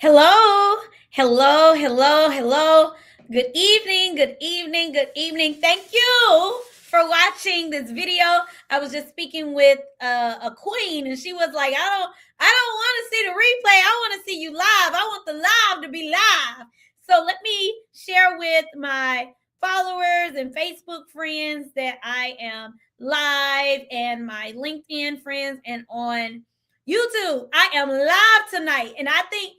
Hello, hello, hello, hello. Good evening, good evening, good evening. Thank you for watching this video. I was just speaking with a queen, and she was like, "I don't want to see the replay. I want to see you live. I want the live to be live." So let me share with my followers and Facebook friends that I am live, and my LinkedIn friends, and on YouTube. I am live tonight, and I think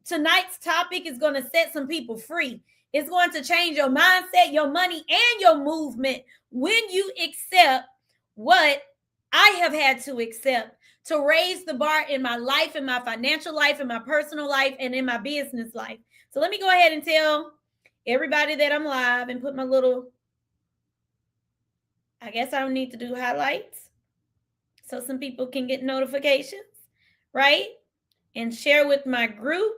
tonight's topic is going to set some people free. It's going to change your mindset, your money, and your movement when you accept what I have had to accept to raise the bar in my life, in my financial life, in my personal life, and in my business life. So let me go ahead and tell everybody that I'm live and put my little, I guess I don't need to do highlights so some people can get notifications, right? And share with my group.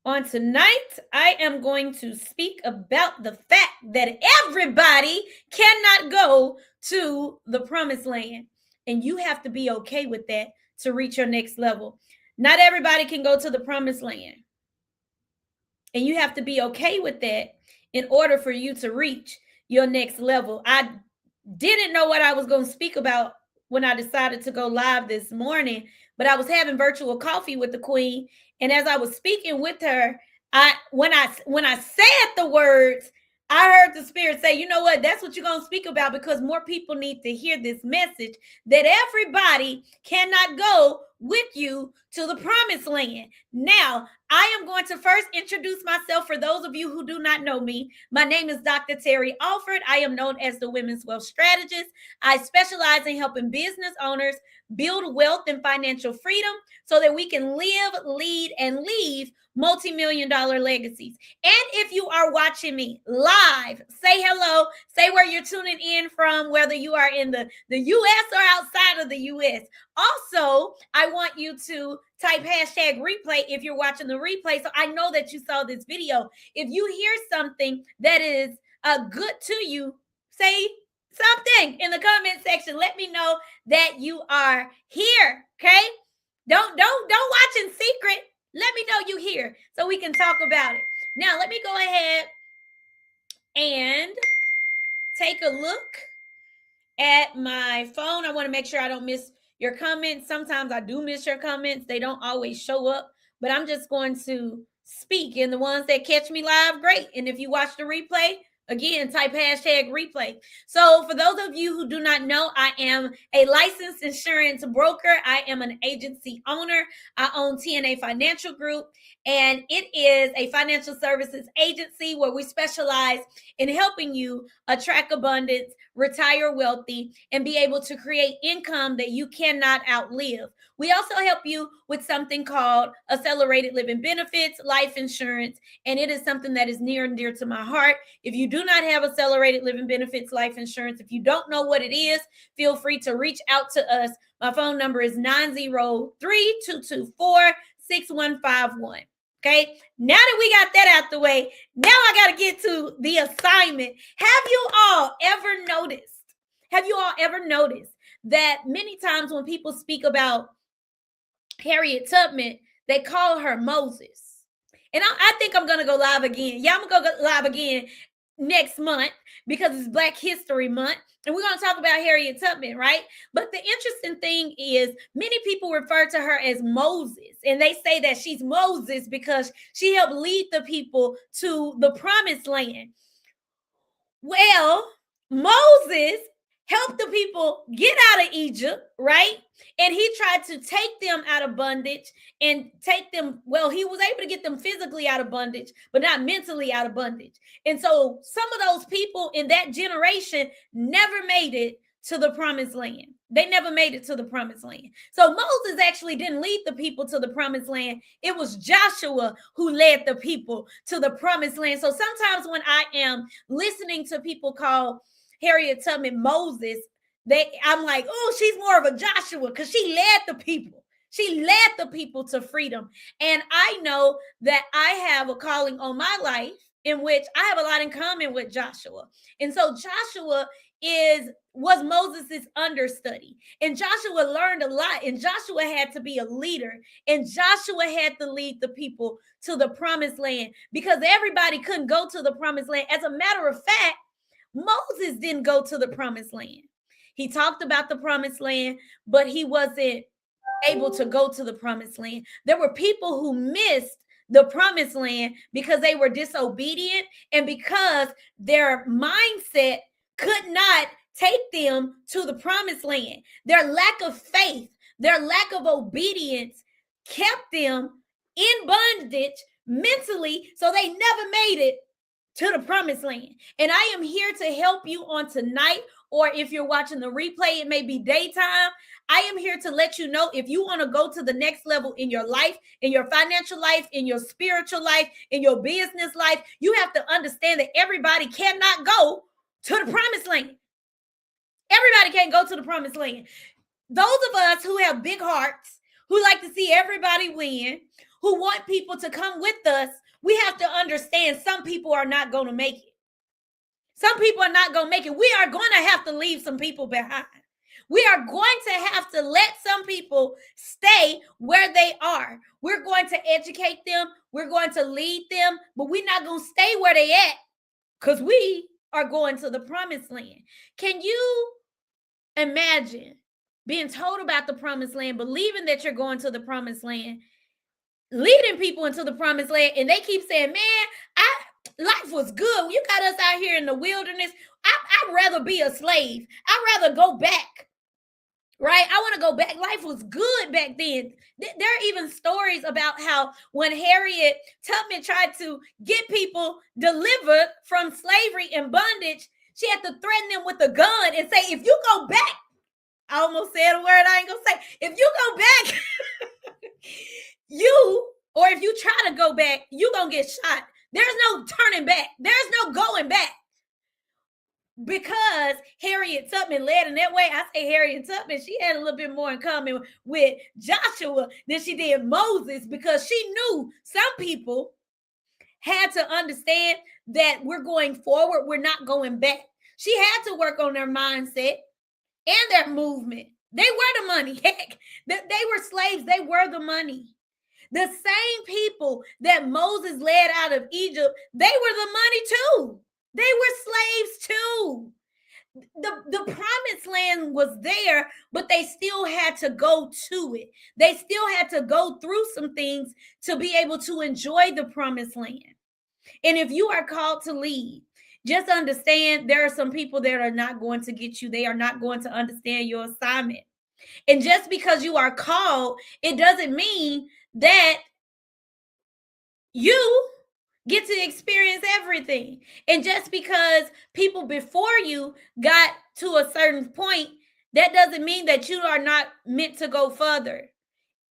On tonight, I am going to speak about the fact that everybody cannot go to the promised land. And you have to be okay with that to reach your next level. Not everybody can go to the promised land. And you have to be okay with that in order for you to reach your next level. I didn't know what I was going to speak about when I decided to go live this morning, but I was having virtual coffee with the queen, and as I was speaking with her, when I said the words, I heard the spirit say, "You know what? That's what you're going to speak about, because more people need to hear this message that everybody cannot go with you to the promised land." Now, I am going to first introduce myself for those of you who do not know me. My name is Dr. Terry Alford. I am known as the Women's Wealth Strategist. I specialize in helping business owners build wealth and financial freedom so that we can live, lead, and leave multi-million-dollar legacies. And if you are watching me live, say hello, say where you're tuning in from, whether you are in the US or outside of the US. Also, I want you to type hashtag replay if you're watching the replay, so I know that you saw this video. If you hear something that is good to you, say something in the comment section. Let me know that you are here. Okay, don't watch in secret. Let me know you here so we can talk about it. Now let me go ahead and take a look at my phone. I want to make sure I don't miss your comments. Sometimes I do miss your comments. They don't always show up, but I'm just going to speak. And the ones that catch me live, great. And if you watch the replay, again, type hashtag replay. So for those of you who do not know, I am a licensed insurance broker. I am an agency owner. I own TNA Financial Group, and it is a financial services agency where we specialize in helping you attract abundance, retire wealthy, and be able to create income that you cannot outlive. We also help you with something called accelerated living benefits, life insurance, and it is something that is near and dear to my heart. If you do not have accelerated living benefits, life insurance, if you don't know what it is, feel free to reach out to us. My phone number is 903-224-6151. Okay, now that we got that out the way, now I got to get to the assignment. Have you all ever noticed that many times when people speak about Harriet Tubman, they call her Moses? And I think I'm going to go live again. Yeah, I'm going to go live again next month because it's Black History Month. And we're going to talk about Harriet Tubman, right? But the interesting thing is many people refer to her as Moses. And they say that she's Moses because she helped lead the people to the promised land. Well, Moses helped the people get out of Egypt, right? And he tried to take them out of bondage and take them, well, he was able to get them physically out of bondage, but not mentally out of bondage. And so some of those people in that generation never made it to the promised land. They never made it to the promised land. So Moses actually didn't lead the people to the promised land. It was Joshua who led the people to the promised land. So sometimes when I am listening to people call Harriet Tubman Moses, I'm like, oh, she's more of a Joshua because she led the people. She led the people to freedom. And I know that I have a calling on my life in which I have a lot in common with Joshua. And so Joshua was Moses' understudy. And Joshua learned a lot. And Joshua had to be a leader. And Joshua had to lead the people to the promised land because everybody couldn't go to the promised land. As a matter of fact, Moses didn't go to the promised land. He talked about the promised land, but he wasn't able to go to the promised land. There were people who missed the promised land because they were disobedient and because their mindset could not take them to the promised land. Their lack of faith, their lack of obedience kept them in bondage mentally, so they never made it to the promised land. And I am here to help you on tonight, or if you're watching the replay, it may be daytime. I am here to let you know if you want to go to the next level in your life, in your financial life, in your spiritual life, in your business life, you have to understand that everybody cannot go to the promised land. Everybody can't go to the promised land. Those of us who have big hearts, who like to see everybody win, who want people to come with us, we have to understand some people are not going to make it. Some people are not going to make it. We are going to have to leave some people behind. We are going to have to let some people stay where they are. We're going to educate them. We're going to lead them, but we're not going to stay where they at because we are going to the promised land. Can you imagine being told about the promised land, believing that you're going to the promised land, leading people into the promised land, and they keep saying, man, life was good. You got us out here in the wilderness. I'd rather be a slave. I'd rather go back. Right? I want to go back. Life was good back then. There are even stories about how when Harriet Tubman tried to get people delivered from slavery and bondage, she had to threaten them with a gun and say, if you go back, I almost said a word I ain't going to say. If you go back, or if you try to go back, you're going to get shot. There's no turning back. There's no going back. Because Harriet Tubman led in that way. I say Harriet Tubman, she had a little bit more in common with Joshua than she did Moses, because she knew some people had to understand that we're going forward. We're not going back. She had to work on their mindset and their movement. They were the money. Heck, they were slaves. They were the money. The same people that Moses led out of Egypt, they were the money too. They were slaves too. The promised land was there, but they still had to go to it. They still had to go through some things to be able to enjoy the promised land. And if you are called to lead, just understand there are some people that are not going to get you. They are not going to understand your assignment. And just because you are called, it doesn't mean that you get to experience everything. And just because people before you got to a certain point, that doesn't mean that you are not meant to go further.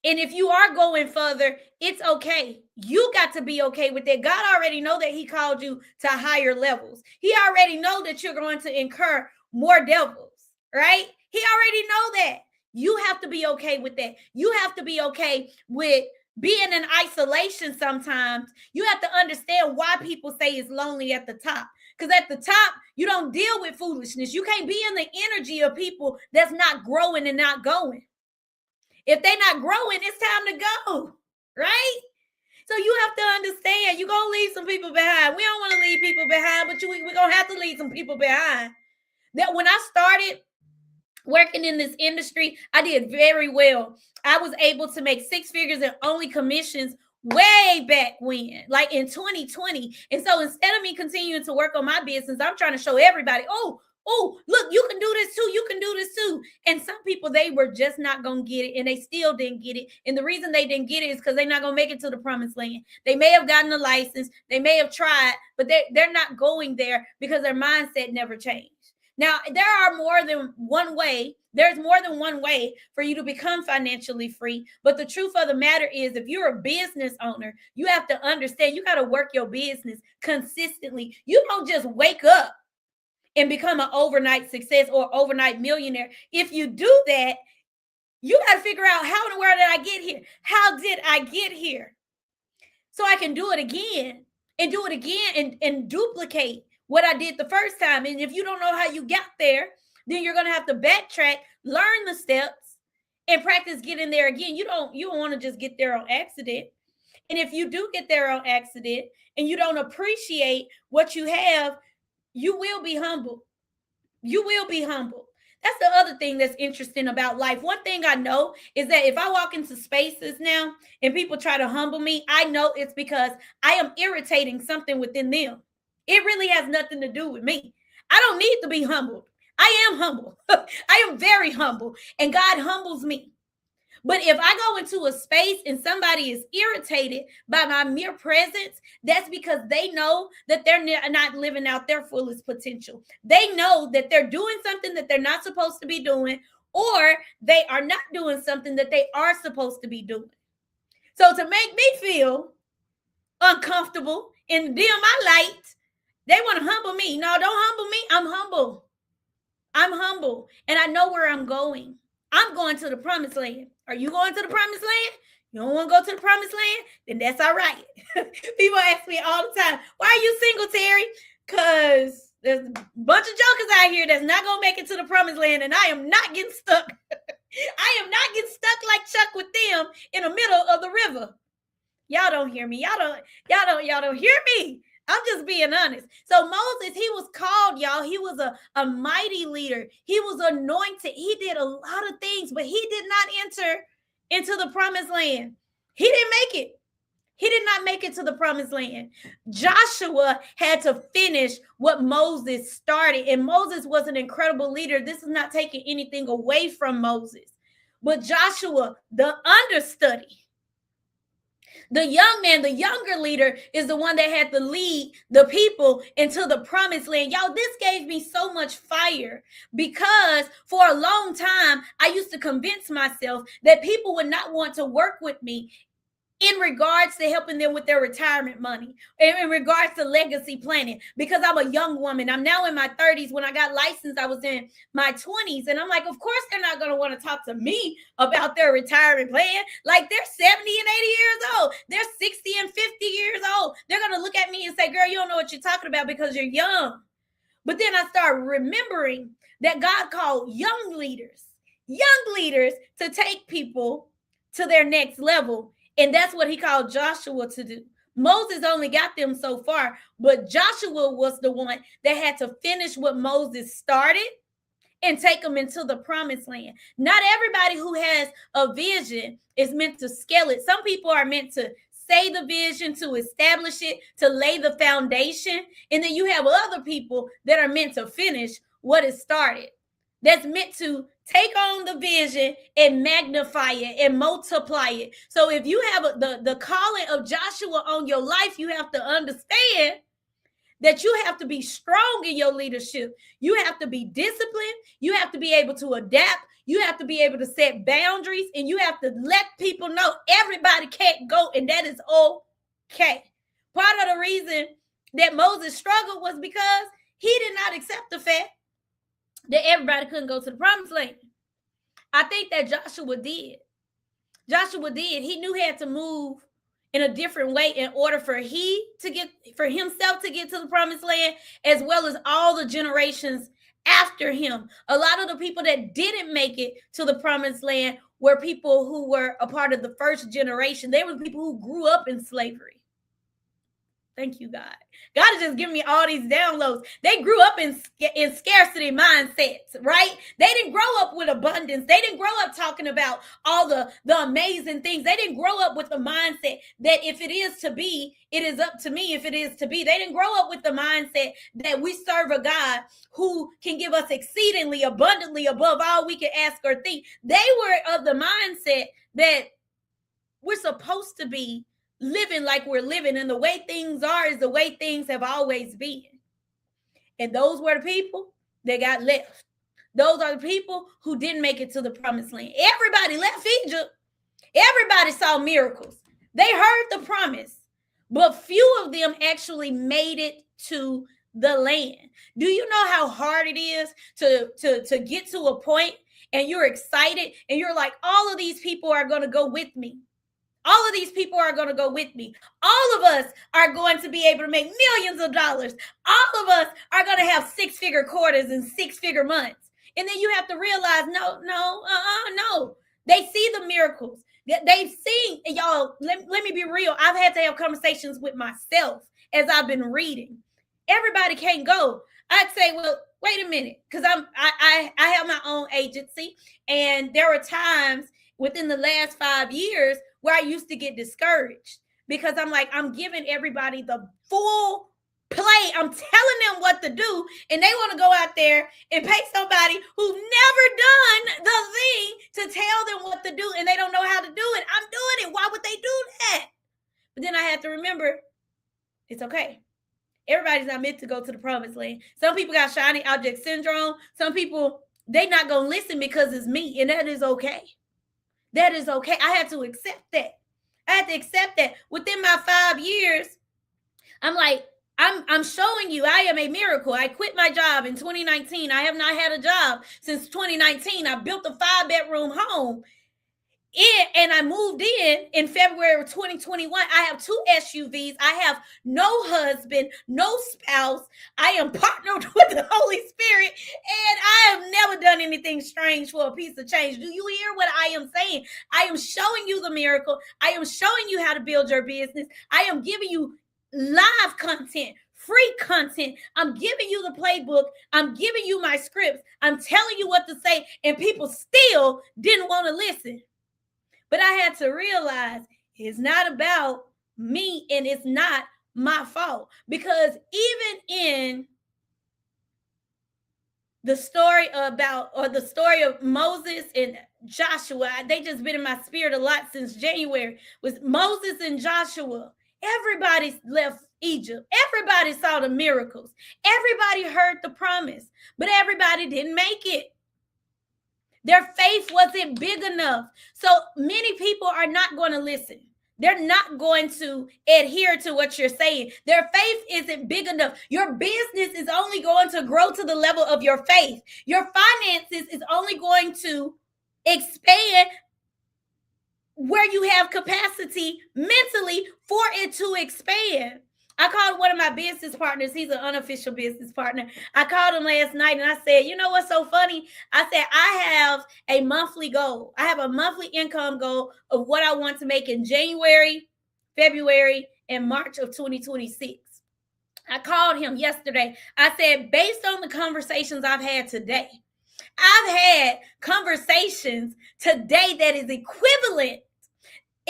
And if you are going further, it's okay. You got to be okay with that. God already know that he called you to higher levels. He already know that you're going to incur more devils, right? He already know that. You have to be okay with that. You have to be okay with being in isolation sometimes. You have to understand why people say it's lonely at the top. Because at the top, you don't deal with foolishness. You can't be in the energy of people that's not growing and not going. If they're not growing, it's time to go, right? So you have to understand, you're going to leave some people behind. We don't want to leave people behind, but we're going to have to leave some people behind. That when I started working in this industry, I did very well. I was able to make 6 figures in only commissions way back when, like in 2020. And so instead of me continuing to work on my business, I'm trying to show everybody, oh, look, you can do this too. You can do this too. And some people, they were just not going to get it, and they still didn't get it. And the reason they didn't get it is because they're not going to make it to the promised land. They may have gotten a license. They may have tried, but they're not going there because their mindset never changed. Now, there are more than one way. There's more than one way for you to become financially free. But the truth of the matter is, if you're a business owner, you have to understand you got to work your business consistently. You don't just wake up and become an overnight success or overnight millionaire. If you do that, you got to figure out, how in the world did I get here? How did I get here? So I can do it again and do it again and duplicate what I did the first time. And if you don't know how you got there, then you're going to have to backtrack, learn the steps, and practice getting there again. You don't want to just get there on accident. And if you do get there on accident and you don't appreciate what you have, you will be humble. You will be humble. That's the other thing that's interesting about life. One thing I know is that if I walk into spaces now and people try to humble me, I know it's because I am irritating something within them. It really has nothing to do with me. I don't need to be humbled. I am humble. I am very humble, and God humbles me. But if I go into a space and somebody is irritated by my mere presence, that's because they know that they're not living out their fullest potential. They know that they're doing something that they're not supposed to be doing, or they are not doing something that they are supposed to be doing. So to make me feel uncomfortable and dim my light, they want to humble me. No, don't humble me. I'm humble. I'm humble, and I know where I'm going. I'm going to the promised land. Are you going to the promised land? You don't want to go to the promised land? Then that's all right. People ask me all the time, why are you single, Terry? Because there's a bunch of jokers out here that's not going to make it to the promised land, and I am not getting stuck. I am not getting stuck like Chuck with them in the middle of the river. Y'all don't hear me. Y'all don't hear me. I'm just being honest. So Moses, he was called, y'all. He was a mighty leader. He was anointed. He did a lot of things, but he did not enter into the promised land. He didn't make it. He did not make it to the promised land. Joshua had to finish what Moses started, and Moses was an incredible leader. This is not taking anything away from Moses, but Joshua, the understudy, the young man, the younger leader, is the one that had to lead the people into the promised land. Y'all, this gave me so much fire because for a long time, I used to convince myself that people would not want to work with me in regards to helping them with their retirement money, in regards to legacy planning, because I'm a young woman. I'm now in my 30s. When I got licensed, I was in my 20s. And I'm like, of course, they're not going to want to talk to me about their retirement plan. Like, they're 70 and 80 years old. They're 60 and 50 years old. They're going to look at me and say, girl, you don't know what you're talking about because you're young. But then I started remembering that God called young leaders to take people to their next level. And that's what he called Joshua to do. Moses only got them so far, but Joshua was the one that had to finish what Moses started and take them into the promised land. Not everybody who has a vision is meant to scale it. Some people are meant to say the vision, to establish it, to lay the foundation. And then you have other people that are meant to finish what is started. That's meant to take on the vision and magnify it and multiply it. So if you have the calling of Joshua on your life, you have to understand that you have to be strong in your leadership. You have to be disciplined. You have to be able to adapt. You have to be able to set boundaries, and you have to let people know everybody can't go, and that is okay. Part of the reason that Moses struggled was because he did not accept the fact that everybody couldn't go to the promised land. I think that Joshua did. He knew he had to move in a different way in order for himself to get to the promised land, as well as all the generations after him. A lot of the people that didn't make it to the promised land were people who were a part of the first generation. They were people who grew up in slavery. Thank you, God. God is just giving me all these downloads. They grew up in scarcity mindsets, right? They didn't grow up with abundance. They didn't grow up talking about all the amazing things. They didn't grow up with the mindset that if it is to be, it is up to me if it is to be. They didn't grow up with the mindset that we serve a God who can give us exceedingly abundantly above all we can ask or think. They were of the mindset that we're supposed to be living like we're living, and the way things are is the way things have always been. And those were the people that got left. Those are the people who didn't make it to the promised land. Everybody left Egypt. Everybody saw miracles. They heard the promise, but few of them actually made it to the land. Do you know how hard it is to get to a point and you're excited and you're like, all of these people are going to go with me. All of these people are going to go with me. All of us are going to be able to make millions of dollars. All of us are going to have 6-figure quarters and 6-figure months. And then you have to realize, no. They see the miracles. They've seen, y'all, let me be real. I've had to have conversations with myself as I've been reading. Everybody can't go. I'd say, well, wait a minute, because I have my own agency, and there were times within the last 5 years where I used to get discouraged because I'm like, I'm giving everybody the full play. I'm telling them what to do, and they want to go out there and pay somebody who's never done the thing to tell them what to do, and they don't know how to do it. I'm doing it. Why would they do that? But then I had to remember, it's okay. Everybody's not meant to go to the promised land. Some people got shiny object syndrome. Some people, they not going to listen because it's me, and that is okay. That is okay. I had to accept that. I had to accept that. Within my 5 years, I'm like, I'm showing you I am a miracle. I quit my job in 2019. I have not had a job since 2019. I built a 5-bedroom home. And I moved in February of 2021. I have 2 SUVs. I have no husband, no spouse. I am partnered with the Holy Spirit, and I have never done anything strange for a piece of change. Do you hear what I am saying? I am showing you the miracle. I am showing you how to build your business. I am giving you live content, free content. I'm giving you the playbook. I'm giving you my scripts. I'm telling you what to say, and people still didn't want to listen. But I had to realize it's not about me, and it's not my fault. Because even in the story the story of Moses and Joshua, they just been in my spirit a lot since January, was Moses and Joshua. Everybody left Egypt. Everybody saw the miracles. Everybody heard the promise, but everybody didn't make it. Their faith wasn't big enough. So many people are not going to listen. They're not going to adhere to what you're saying. Their faith isn't big enough. Your business is only going to grow to the level of your faith. Your finances is only going to expand where you have capacity mentally for it to expand. I called one of my business partners. He's an unofficial business partner. I called him last night and I said, you know what's so funny? I said, I have a monthly goal. I have a monthly income goal of what I want to make in January, February, and March of 2026. I called him yesterday. I said, based on the conversations I've had today, I've had conversations today that is equivalent.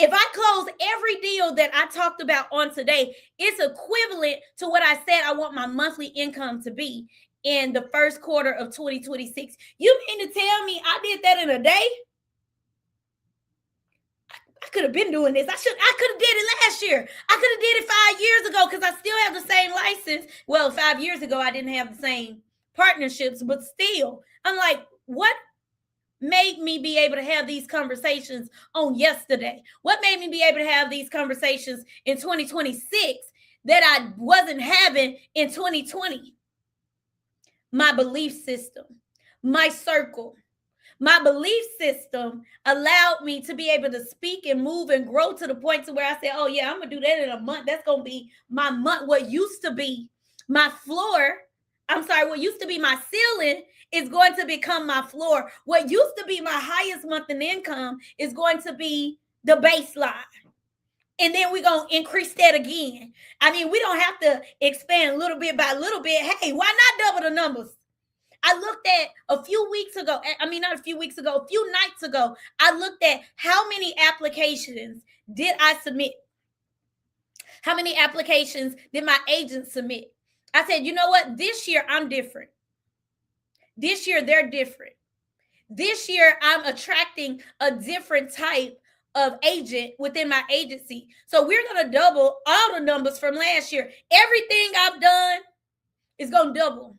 If I close every deal that I talked about on today, it's equivalent to what I said I want my monthly income to be in the first quarter of 2026. You mean to tell me I did that in a day? I could have been doing this. I could have did it last year. I could have did it 5 years ago because I still have the same license. Well, 5 years ago, I didn't have the same partnerships, but still, I'm like, what made me be able to have these conversations on yesterday? What made me be able to have these conversations in 2026 that I wasn't having in 2020? My belief system, my circle, my belief system allowed me to be able to speak and move and grow to the point to where I said, oh yeah, I'm going to do that in a month. That's going to be my month. What used to be my floor, what used to be my ceiling is going to become my floor. What used to be my highest monthly income is going to be the baseline. And then we're going to increase that again. I mean, we don't have to expand little bit by little bit. Hey, why not double the numbers? I looked at a few nights ago, I looked at how many applications did I submit? How many applications did my agent submit? I said, you know what? This year, I'm different. This year, they're different. This year, I'm attracting a different type of agent within my agency. So we're going to double all the numbers from last year. Everything I've done is going to double.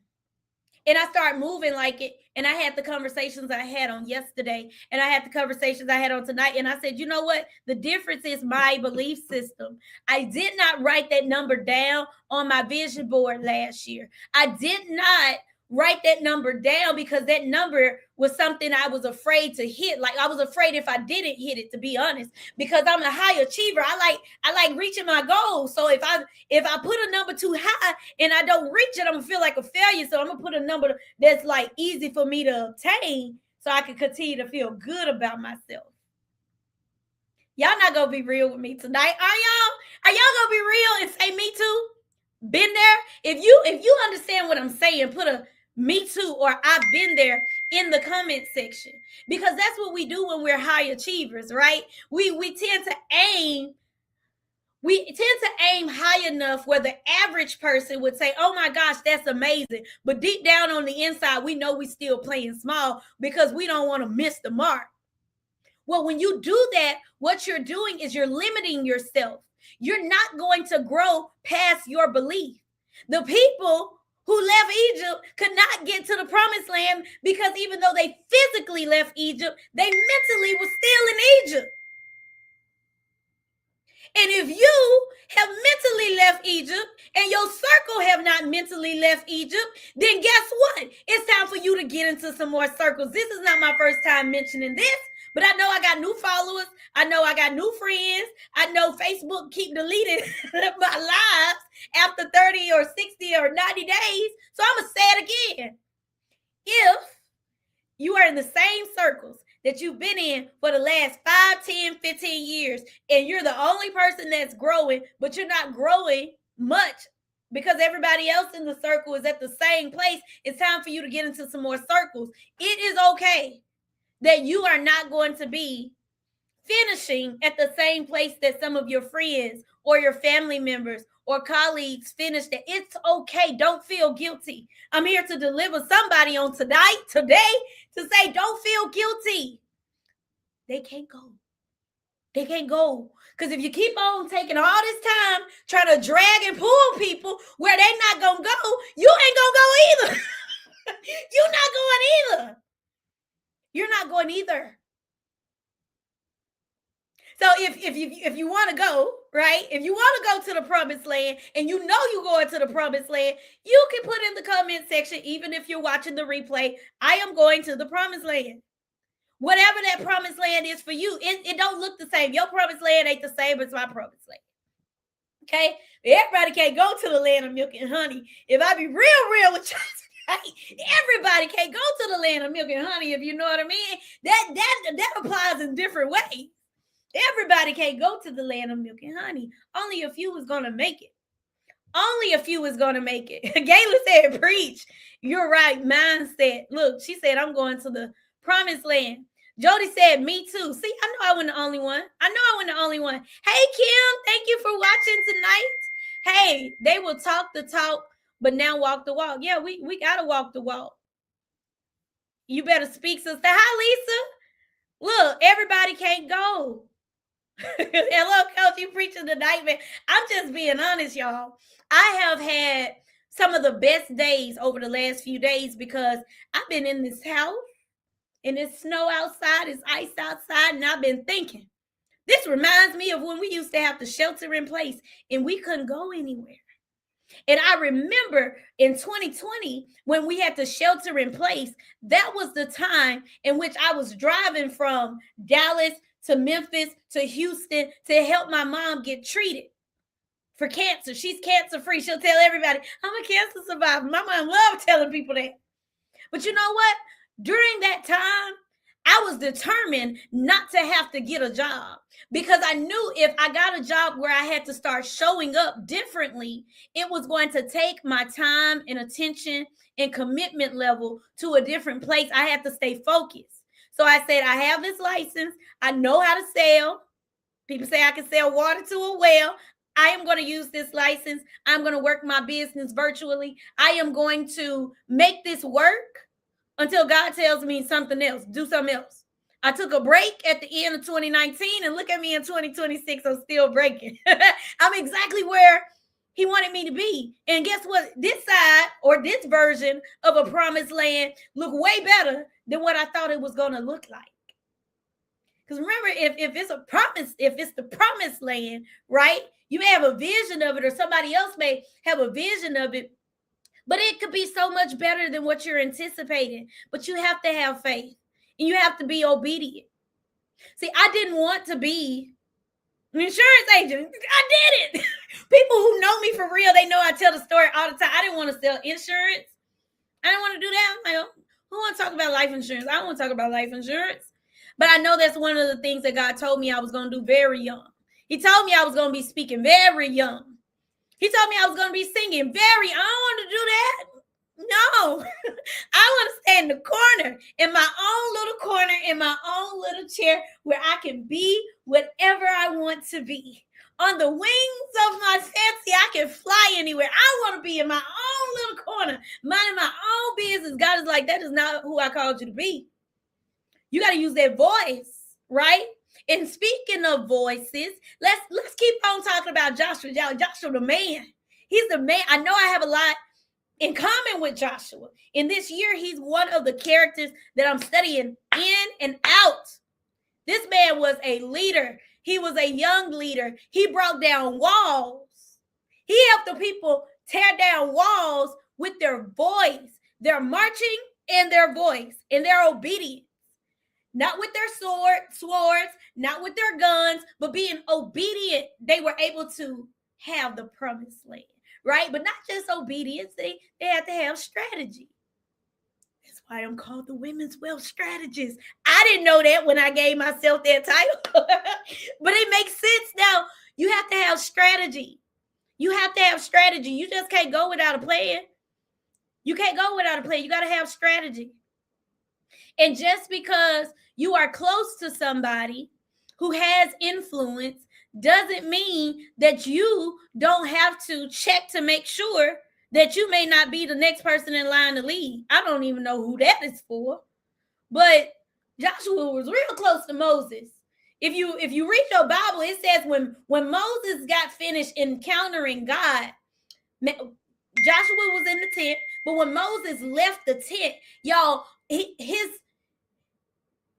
And I start moving like it. And I had the conversations I had on yesterday. And I had the conversations I had on tonight. And I said, you know what? The difference is my belief system. I did not write that number down on my vision board last year. I did not write that number down, because that number was something I was afraid to hit. Like, I was afraid if I didn't hit it, to be honest, because I'm a high achiever. I like reaching my goals. So if I put a number too high and I don't reach it, I'm gonna feel like a failure. So I'm gonna put a number that's like easy for me to obtain, so I can continue to feel good about myself. Y'all not gonna be real with me tonight, are y'all? Are y'all gonna be real and say me too? Been there? If you understand what I'm saying, put a me too or I've been there in the comment section, because that's what we do when we're high achievers, right? We tend to aim high enough where the average person would say, oh my gosh, that's amazing. But deep down on the inside, we know we still playing small because we don't want to miss the mark. Well, when you do that, what you're doing is you're limiting yourself. You're not going to grow past your belief. The people who left Egypt could not get to the promised land because even though they physically left Egypt, they mentally were still in Egypt. And if you have mentally left Egypt and your circle have not mentally left Egypt, then guess what? It's time for you to get into some more circles. This is not my first time mentioning this, but I know I got new followers. I know I got new friends. I know Facebook keep deleting my lives after 30 or 60 or 90 days. So I'm going to say it again. If you are in the same circles that you've been in for the last 5, 10, 15 years, and you're the only person that's growing, but you're not growing much because everybody else in the circle is at the same place, it's time for you to get into some more circles. It is okay that you are not going to be finishing at the same place that some of your friends or your family members or colleagues finished at. It's okay. Don't feel guilty. I'm here to deliver somebody on today, to say, don't feel guilty. They can't go. They can't go. Because if you keep on taking all this time trying to drag and pull people where they're not going to go, you ain't going to go either. You're not going either. You're not going either. So if you want to go, right? If you want to go to the promised land and you know you're going to the promised land, you can put in the comment section, even if you're watching the replay, I am going to the promised land. Whatever that promised land is for you, it don't look the same. Your promised land ain't the same as my promised land. Okay? Everybody can't go to the land of milk and honey. If I be real with you, everybody can't go to the land of milk and honey, if you know what I mean. That applies in different ways. Everybody can't go to the land of milk and honey. Only a few is going to make it. Only a few is going to make it. Gayla said, preach. You're right. Mindset. Look, she said, I'm going to the promised land. Jody said, me too. See, I know I wasn't the only one. Hey, Kim, thank you for watching tonight. Hey, they will talk the talk, but now walk the walk. Yeah, we got to walk the walk. You better speak, sister. Hi, Lisa. Look, everybody can't go. Hello, Coach, you preaching the nightmare. I'm just being honest, y'all. I have had some of the best days over the last few days because I've been in this house and it's snow outside, it's ice outside, and I've been thinking. This reminds me of when we used to have the shelter in place and we couldn't go anywhere. And I remember in 2020, when we had the shelter in place, that was the time in which I was driving from Dallas to Memphis to Houston to help my mom get treated for cancer. She's cancer free. She'll tell everybody, I'm a cancer survivor. My mom loved telling people that. But you know what? During that time, I was determined not to have to get a job because I knew if I got a job where I had to start showing up differently, it was going to take my time and attention and commitment level to a different place. I had to stay focused. So I said, I have this license. I know how to sell. People say I can sell water to a well. I am going to use this license. I'm going to work my business virtually. I am going to make this work until God tells me something else, do something else. I took a break at the end of 2019 and look at me in 2026, I'm still breaking. I'm exactly where he wanted me to be. And guess what? This side or this version of a promised land look way better than what I thought it was going to look like. Because remember, if it's a promise, if it's the promised land, right? You may have a vision of it or somebody else may have a vision of it. But it could be so much better than what you're anticipating. But you have to have faith and you have to be obedient. See, I didn't want to be an insurance agent. I did it. People who know me for real, they know I tell the story all the time. I didn't want to sell insurance. I didn't want to do that. I'm like, who want to talk about life insurance? I don't want to talk about life insurance. But I know that's one of the things that God told me I was going to do very young. He told me I was going to be speaking very young. He told me I was going to be singing very. I don't want to do that. No. I want to stay in the corner, in my own little corner, in my own little chair where I can be whatever I want to be. On the wings of my fancy, I can fly anywhere. I want to be in my own little corner, minding my own business. God is like, that is not who I called you to be. You got to use that voice, right? And speaking of voices, let's keep on talking about Joshua. Joshua, the man. He's the man. I know I have a lot in common with Joshua. In this year, he's one of the characters that I'm studying in and out. This man was a leader. He was a young leader. He broke down walls. He helped the people tear down walls with their voice, their marching and their voice and their obedience. Not with their swords, not with their guns, but being obedient. They were able to have the promised land, right? But not just obedience. They had to have strategy. That's why I'm called the Women's Wealth Strategist. I didn't know that when I gave myself that title. But it makes sense now. You have to have strategy. You have to have strategy. You just can't go without a plan. You can't go without a plan. You got to have strategy. And just because you are close to somebody who has influence doesn't mean that you don't have to check to make sure that you may not be the next person in line to lead. I don't even know who that is for. But Joshua was real close to Moses. If you read your Bible, it says when Moses got finished encountering God, Joshua was in the tent, but when Moses left the tent, y'all,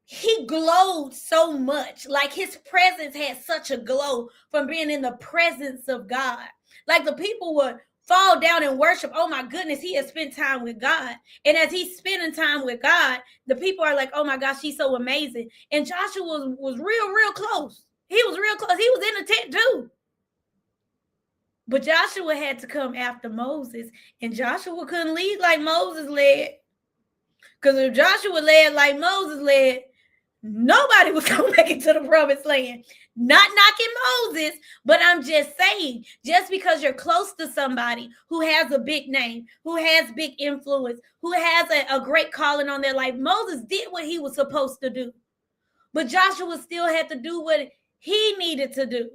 he glowed so much. Like his presence had such a glow from being in the presence of God. Like the people would fall down and worship. Oh my goodness, he has spent time with God. And as he's spending time with God, the people are like, oh my gosh, he's so amazing. And Joshua was real close. He was real close. He was in the tent too. But Joshua had to come after Moses. And Joshua couldn't lead like Moses led. Because if Joshua led like Moses led, nobody was going to make it to the promised land. Not knocking Moses, but I'm just saying, just because you're close to somebody who has a big name, who has big influence, who has a great calling on their life, Moses did what he was supposed to do. But Joshua still had to do what he needed to do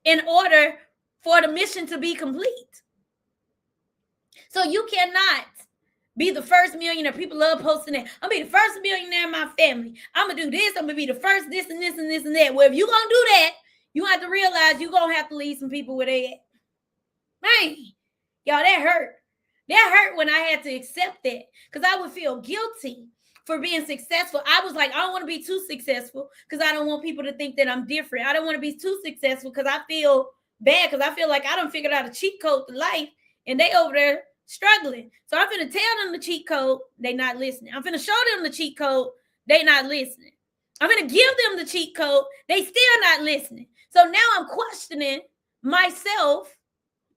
in order for the mission to be complete. So you cannot be the first millionaire. People love posting that. I'm going to be the first millionaire in my family. I'm going to do this. I'm going to be the first this and this and this and that. Well, if you're going to do that, you have to realize you're going to have to leave some people where they at. Man, y'all, that hurt. That hurt when I had to accept that because I would feel guilty for being successful. I was like, I don't want to be too successful because I don't want people to think that I'm different. I don't want to be too successful because I feel bad because I feel like I done figured out a cheat code to life and they over there struggling. So I'm finna tell them the cheat code, they not listening. I'm finna show them the cheat code, they not listening. I'm finna give them the cheat code, they still not listening. So now I'm questioning myself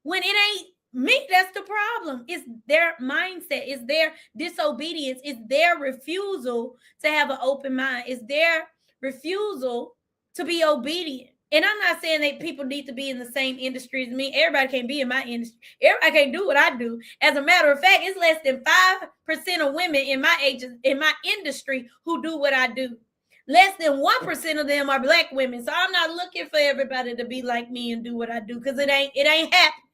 when it ain't me that's the problem. It's their mindset, it's their disobedience, it's their refusal to have an open mind, it's their refusal to be obedient. And I'm not saying that people need to be in the same industry as me. Everybody can't be in my industry. Everybody can't do what I do. As a matter of fact, it's less than 5% of women in my industry who do what I do. Less than 1% of them are Black women. So I'm not looking for everybody to be like me and do what I do because it ain't happening.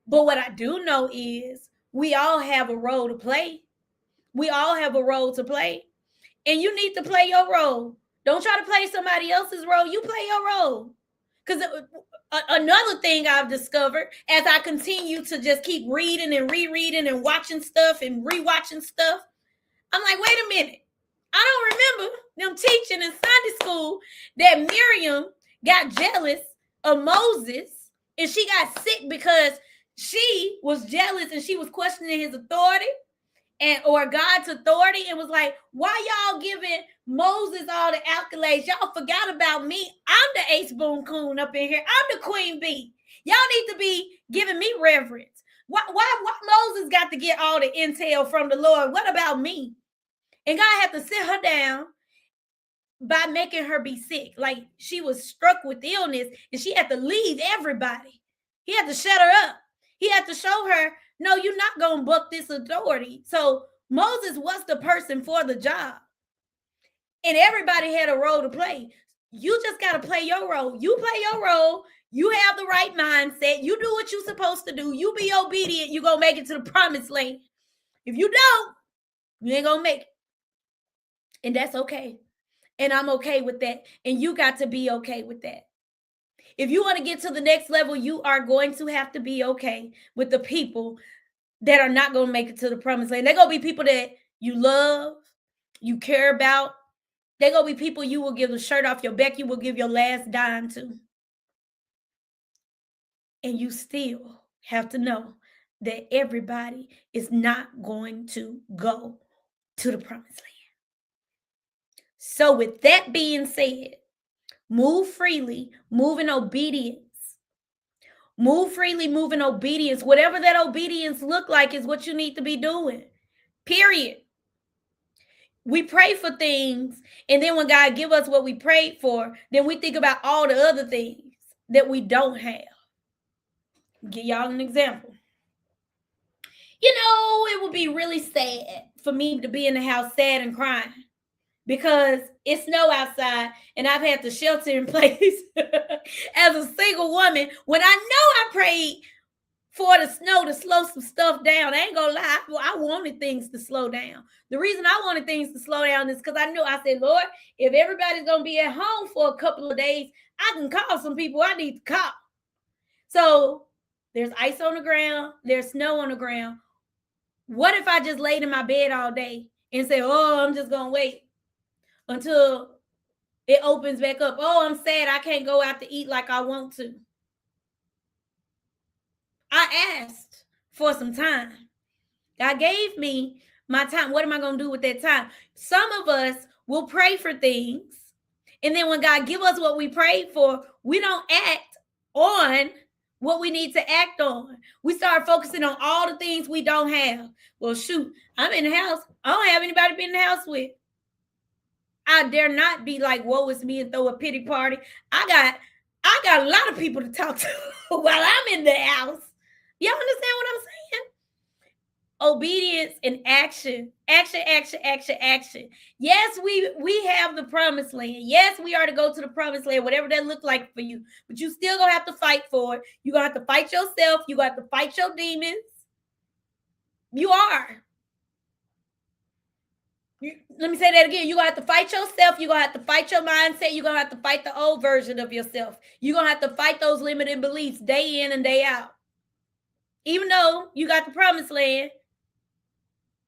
But what I do know is we all have a role to play. We all have a role to play. And you need to play your role. Don't try to play somebody else's role. You play your role. Because another thing I've discovered as I continue to just keep reading and rereading and watching stuff and rewatching stuff, I'm like, wait a minute. I don't remember them teaching in Sunday school that Miriam got jealous of Moses and she got sick because she was jealous and she was questioning his authority or God's authority and was like, why y'all giving Moses all the accolades? Y'all forgot about me. I'm the ace boon coon up in here. I'm the queen bee. Y'all need to be giving me reverence. Why Moses got to get all the intel from the Lord? What about me? And God had to sit her down by making her be sick. Like she was struck with illness and she had to leave everybody. He had to shut her up. He had to show her, no, you're not going to buck this authority. So Moses was the person for the job. And everybody had a role to play. You just got to play your role. You play your role. You have the right mindset. You do what you're supposed to do. You be obedient. You're going to make it to the promised land. If you don't, you ain't going to make it. And that's okay. And I'm okay with that. And you got to be okay with that. If you want to get to the next level, you are going to have to be okay with the people that are not going to make it to the promised land. They're going to be people that you love, you care about. They're going to be people you will give the shirt off your back, you will give your last dime to. And you still have to know that everybody is not going to go to the promised land. So with that being said, move freely, move in obedience. Move freely, move in obedience. Whatever that obedience look like is what you need to be doing. Period. We pray for things, and then when God give us what we prayed for, then we think about all the other things that we don't have. Give y'all an example. You know, it would be really sad for me to be in the house sad and crying because it's snow outside and I've had to shelter in place as a single woman when I know I prayed for the snow to slow some stuff down. I ain't gonna lie, I wanted things to slow down. The reason I wanted things to slow down is because I said, Lord, if everybody's gonna be at home for a couple of days, I can call some people I need to call. So there's ice on the ground, there's snow on the ground. What if I just laid in my bed all day and say, oh, I'm just gonna wait until it opens back up? Oh, I'm sad I can't go out to eat like I want to. I asked for some time. God gave me my time. What am I going to do with that time? Some of us will pray for things, and then when God give us what we prayed for, we don't act on what we need to act on. We start focusing on all the things we don't have. Well, shoot, I'm in the house. I don't have anybody to be in the house with. I dare not be like, woe is me, and throw a pity party. I got a lot of people to talk to while I'm in the house. Y'all understand what I'm saying? Obedience and action. Action, action, action, action. Yes, we have the promised land. Yes, we are to go to the promised land, whatever that look like for you. But you still gonna have to fight for it. You're gonna have to fight yourself. You're gonna have to fight your demons. You are. Let me say that again. You're gonna have to fight yourself. You're gonna have to fight your mindset. You're gonna have to fight the old version of yourself. You're gonna have to fight those limiting beliefs day in and day out. Even though you got the promised land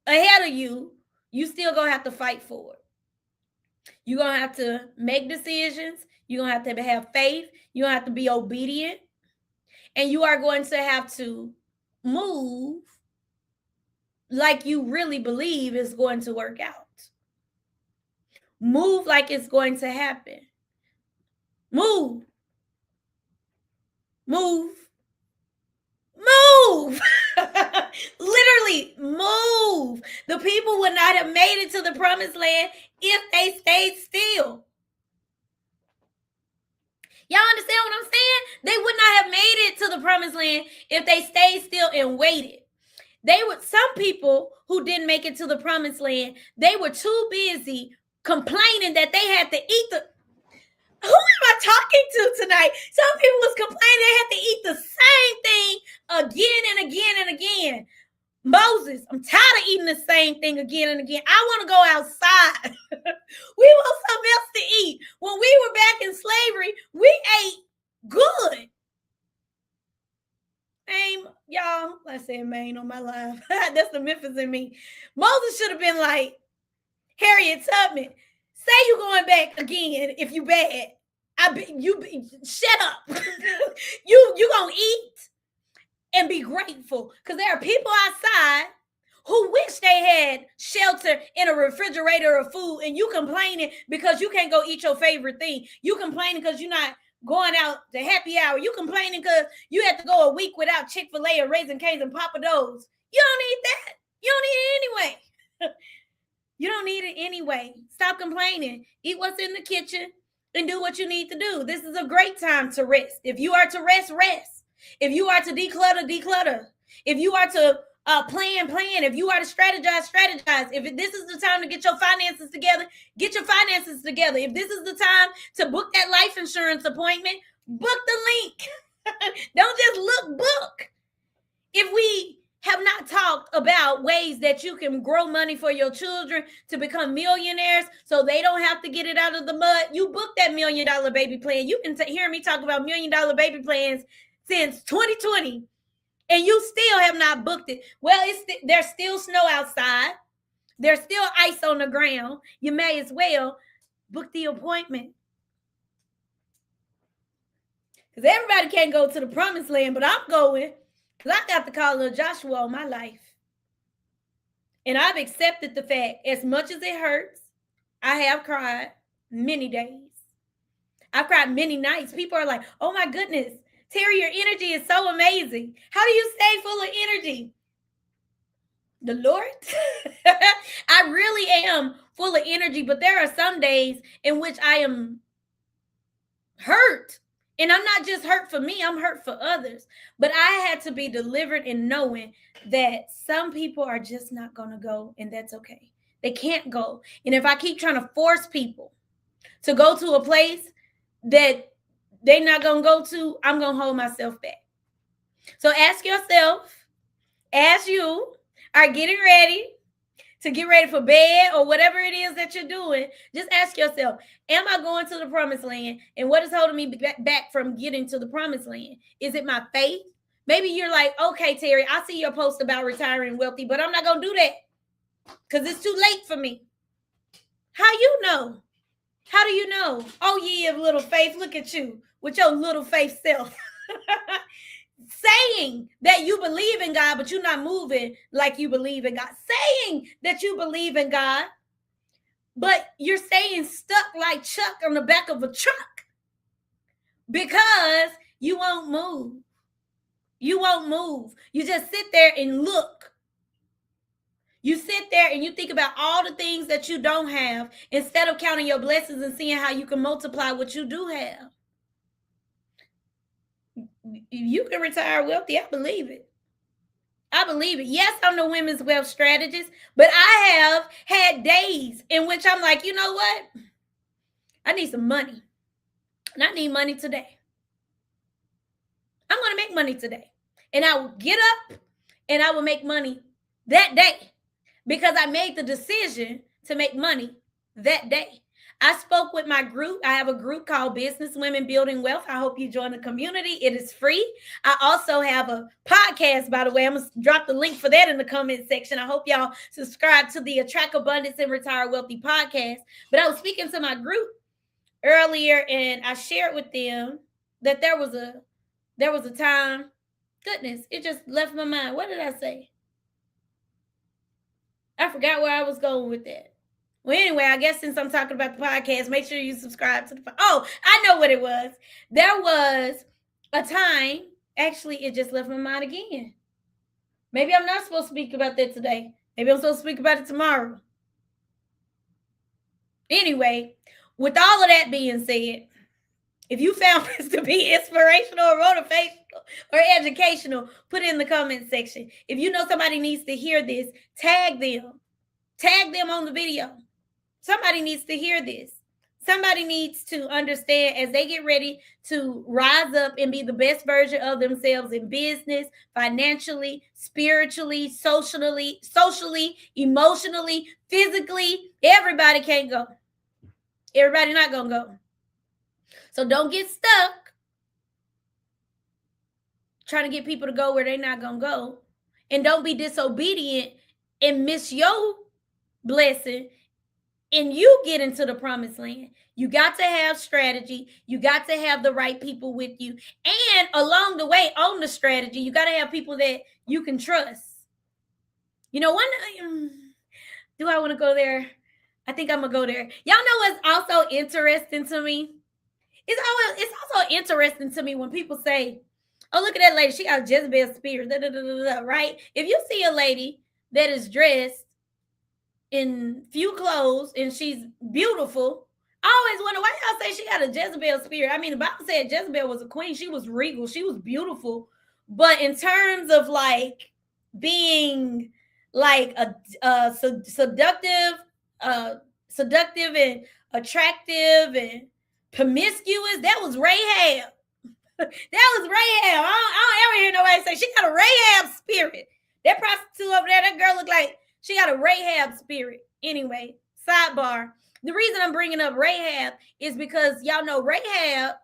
ahead of you, you still gonna have to fight for it. You're gonna have to make decisions. You're gonna have to have faith. You're gonna have to be obedient. And you are going to have to move like you really believe is going to work out. Move like it's going to happen. Move. Move. Move. Literally move. The people would not have made it to the promised land if they stayed still. Y'all understand what I'm saying? They would not have made it to the promised land if they stayed still and waited. Some people who didn't make it to the promised land, they were too busy complaining that they had to eat the... Who am I talking to tonight? Some people was complaining they had to eat the same thing again and again and again. Moses, I'm tired of eating the same thing again and again. I want to go outside. We want something else to eat. When we were back in slavery, we ate good. Y'all, I said Maine on my life. That's the Memphis in me. Moses should have been like Harriet Tubman. Say you going back again if you bad. Shut up. you gonna eat and be be grateful because there are people outside who wish they had shelter in a refrigerator of food, and you complaining because you can't go eat your favorite thing. You complaining because you're not going out to happy hour. You complaining because you have to go a week without Chick-fil-A or Raising Cane's and Papa Do's. You don't need that. You don't need it anyway. You don't need it anyway. Stop complaining. Eat what's in the kitchen and do what you need to do. This is a great time to rest. If you are to rest, rest. If you are to declutter, declutter. If you are to plan. If you are to strategize. If this is the time to get your finances together, get your finances together. If this is the time to book that life insurance appointment, book the link. Don't just book. If we have not talked about ways that you can grow money for your children to become millionaires so they don't have to get it out of the mud, you book that $1 million baby plan. You can hear me talk about $1 million baby plans since 2020. And you still have not booked it. Well, there's still snow outside. There's still ice on the ground. You may as well book the appointment. Because everybody can't go to the promised land, but I'm going because I got the call of Joshua on my life. And I've accepted the fact, as much as it hurts, I have cried many days. I've cried many nights. People are like, oh my goodness, Terry, your energy is so amazing. How do you stay full of energy? The Lord. I really am full of energy, but there are some days in which I am hurt. And I'm not just hurt for me, I'm hurt for others. But I had to be delivered in knowing that some people are just not going to go, and that's okay. They can't go. And if I keep trying to force people to go to a place that they're not going to go to, I'm going to hold myself back. So ask yourself, as you are getting ready to get ready for bed or whatever it is that you're doing, just ask yourself, am I going to the promised land? And what is holding me back from getting to the promised land? Is it my faith? Maybe you're like, okay, Terry, I see your post about retiring wealthy, but I'm not going to do that because it's too late for me. How you know? How do you know? Oh, ye of little faith, look at you with your little faith self. Saying that you believe in God, but you're not moving like you believe in God. Saying that you believe in God, but you're staying stuck like Chuck on the back of a truck because you won't move. You won't move. You just sit there and look. You sit there and you think about all the things that you don't have instead of counting your blessings and seeing how you can multiply what you do have. You can retire wealthy. I believe it. I believe it. Yes, I'm the women's wealth strategist, but I have had days in which I'm like, you know what? I need some money. And I need money today. I'm going to make money today. And I will get up and I will make money that day because I made the decision to make money that day. I spoke with my group. I have a group called Business Women Building Wealth. I hope you join the community. It is free. I also have a podcast, by the way. I'm going to drop the link for that in the comment section. I hope y'all subscribe to the Attract Abundance and Retire Wealthy podcast. But I was speaking to my group earlier, and I shared with them that there was a time. Goodness, it just left my mind. What did I say? I forgot where I was going with that. Well, anyway, I guess since I'm talking about the podcast, make sure you subscribe to the podcast. Oh, I know what it was. There was a time, actually, it just left my mind again. Maybe I'm not supposed to speak about that today. Maybe I'm supposed to speak about it tomorrow. Anyway, with all of that being said, if you found this to be inspirational or motivational or educational, put it in the comment section. If you know somebody needs to hear this, tag them. Tag them on the video. Somebody needs to hear this. Somebody needs to understand as they get ready to rise up and be the best version of themselves in business, financially, spiritually, socially, emotionally, physically. Everybody can't go. Everybody not going to go. So don't get stuck trying to get people to go where they're not going to go. And don't be disobedient and miss your blessing and you get into the promised land, you got to have strategy. You got to have the right people with you. And along the way on the strategy, you got to have people that you can trust. You know, do I want to go there? I think I'm going to go there. Y'all know what's also interesting to me? It's also interesting to me when people say, oh, look at that lady. She got a Jezebel spirit, right? If you see a lady that is dressed in few clothes and she's beautiful, I always wonder why y'all say she got a Jezebel spirit. I mean, the Bible said Jezebel was a queen. She was regal. She was beautiful. But in terms of like being like a seductive and attractive and promiscuous, that was Rahab. That was Rahab. I don't ever hear nobody say she got a Rahab spirit. That prostitute over there, that girl looked like she got a Rahab spirit. Anyway, sidebar. The reason I'm bringing up Rahab is because y'all know Rahab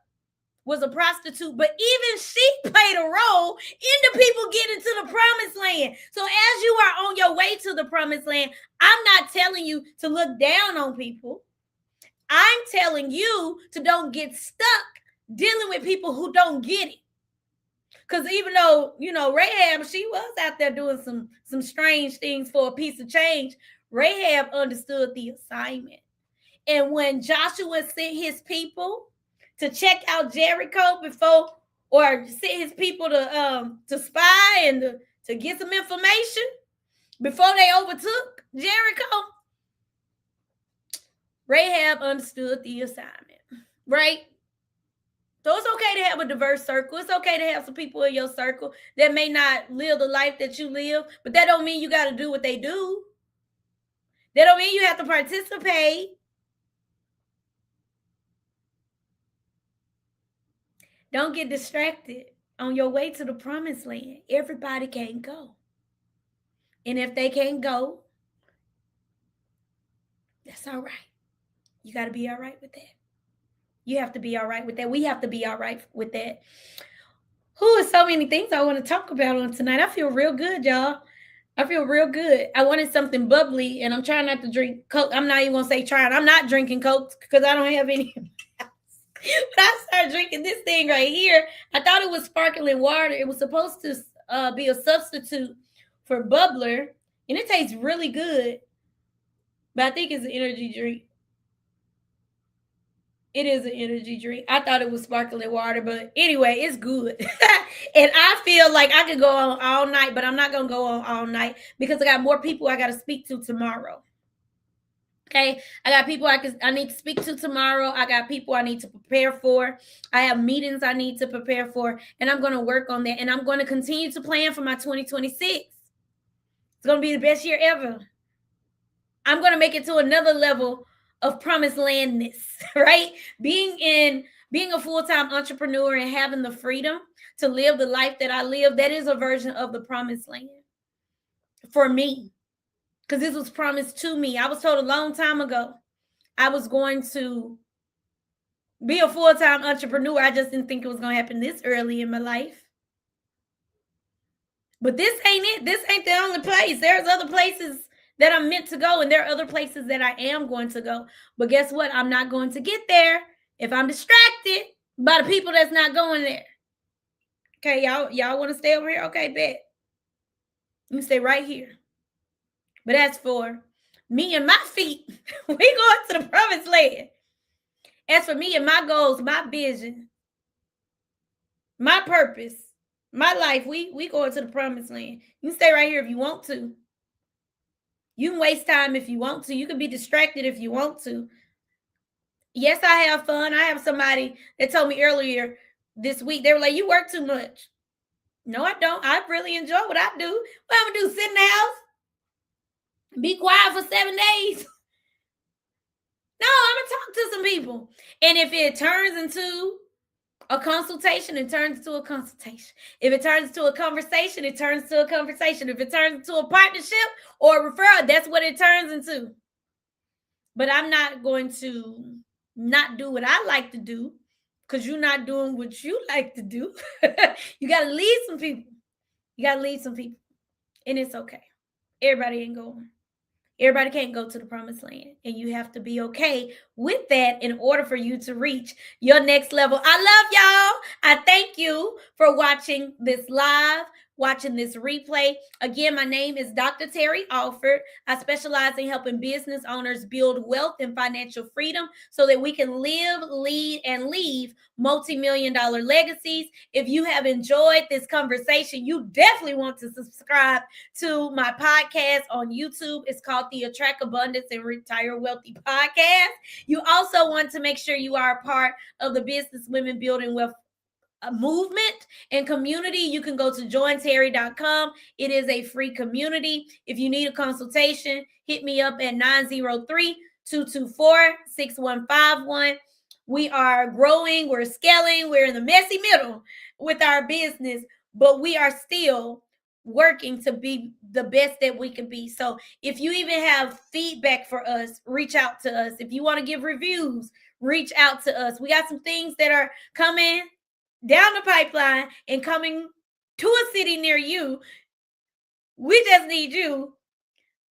was a prostitute, but even she played a role in the people getting to the promised land. So as you are on your way to the promised land, I'm not telling you to look down on people. I'm telling you to don't get stuck dealing with people who don't get it. Because even though, you know, Rahab, she was out there doing some strange things for a piece of change, Rahab understood the assignment. And when Joshua sent his people to check out Jericho before, or sent his people to spy and to get some information before they overtook Jericho, Rahab understood the assignment, right? So it's okay to have a diverse circle. It's okay to have some people in your circle that may not live the life that you live, but that don't mean you got to do what they do. That don't mean you have to participate. Don't get distracted on your way to the promised land. Everybody can't go. And if they can't go, that's all right. You got to be all right with that. You have to be all right with that. We have to be all right with that. So many things I want to talk about on tonight. I feel real good, y'all. I feel real good. I wanted something bubbly, and I'm trying not to drink Coke. I'm not even going to say trying. I'm not drinking Coke because I don't have any. But I started drinking this thing right here. I thought it was sparkling water. It was supposed to be a substitute for bubbler, and it tastes really good. But I think it's an energy drink. It is an energy drink. I thought it was sparkling water, but anyway, it's good. And I feel like I could go on all night, but I'm not going to go on all night because I got more people I got to speak to tomorrow. Okay, I got people I need to speak to tomorrow. I got people I need to prepare for. I have meetings I need to prepare for, and I'm going to work on that. And I'm going to continue to plan for my 2026. It's going to be the best year ever. I'm going to make it to another level of promised landness, right? Being a full-time entrepreneur and having the freedom to live the life that I live, that is a version of the promised land for me. Because this was promised to me. I was told a long time ago I was going to be a full-time entrepreneur. I just didn't think it was going to happen this early in my life. But this ain't it. This ain't the only place. There's other places that I'm meant to go, and there are other places that I am going to go. But guess what? I'm not going to get there if I'm distracted by the people that's not going there. Okay, y'all want to stay over here? Okay, bet. You stay right here. But as for me and my feet, we going to the promised land. As for me and my goals, my vision, my purpose, my life, we going to the promised land. You can stay right here if you want to. You can waste time if you want to. You can be distracted if you want to. Yes, I have fun. I have somebody that told me earlier this week, they were like, you work too much. No, I don't. I really enjoy what I do. What I'm going to do, sit in the house? Be quiet for 7 days? No, I'm going to talk to some people. And if it turns into a consultation, it turns into a consultation. If it turns into a conversation, it turns to a conversation. If it turns into a partnership or a referral, that's what it turns into. But I'm not going to not do what I like to do because you're not doing what you like to do. You got to lead some people. You got to lead some people. And it's okay. Everybody ain't going. Everybody can't go to the promised land, and you have to be okay with that in order for you to reach your next level. I love y'all. I thank you for watching this live, watching this replay. Again, my name is Dr. Terry Alford. I specialize in helping business owners build wealth and financial freedom so that we can live, lead, and leave multi-million-dollar legacies. If you have enjoyed this conversation, you definitely want to subscribe to my podcast on YouTube. It's called the Attract Abundance and Retire Wealthy podcast. You also want to make sure you are a part of the Business Women Building Wealth movement and community. You can go to jointerry.com. It is a free community. If you need a consultation, hit me up at 903-224-6151. We are growing, we're scaling, we're in the messy middle with our business, but we are still working to be the best that we can be. So if you even have feedback for us, reach out to us. If you want to give reviews, reach out to us. We got some things that are coming down the pipeline and coming to a city near you. We just need you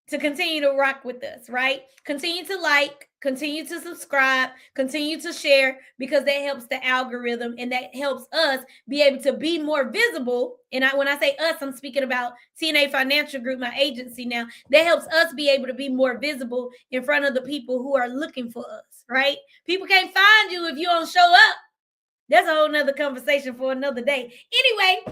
to continue to rock with us, right? Continue to like, continue to subscribe, continue to share, because that helps the algorithm and that helps us be able to be more visible. And when I say us, I'm speaking about TNA Financial Group, my agency now. That helps us be able to be more visible in front of the people who are looking for us, right? People can't find you if you don't show up. That's a whole nother conversation for another day. Anyway,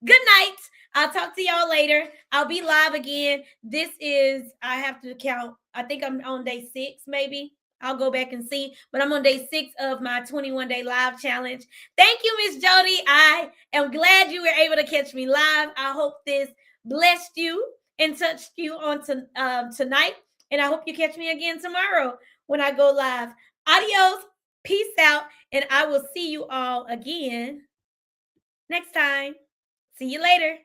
good night. I'll talk to y'all later. I'll be live again. This is, I have to count, I think I'm on day 6, maybe. I'll go back and see, but I'm on day 6 of my 21-day live challenge. Thank you, Miss Jody. I am glad you were able to catch me live. I hope this blessed you and touched you on tonight. And I hope you catch me again tomorrow when I go live. Adios. Peace out. And I will see you all again next time. See you later.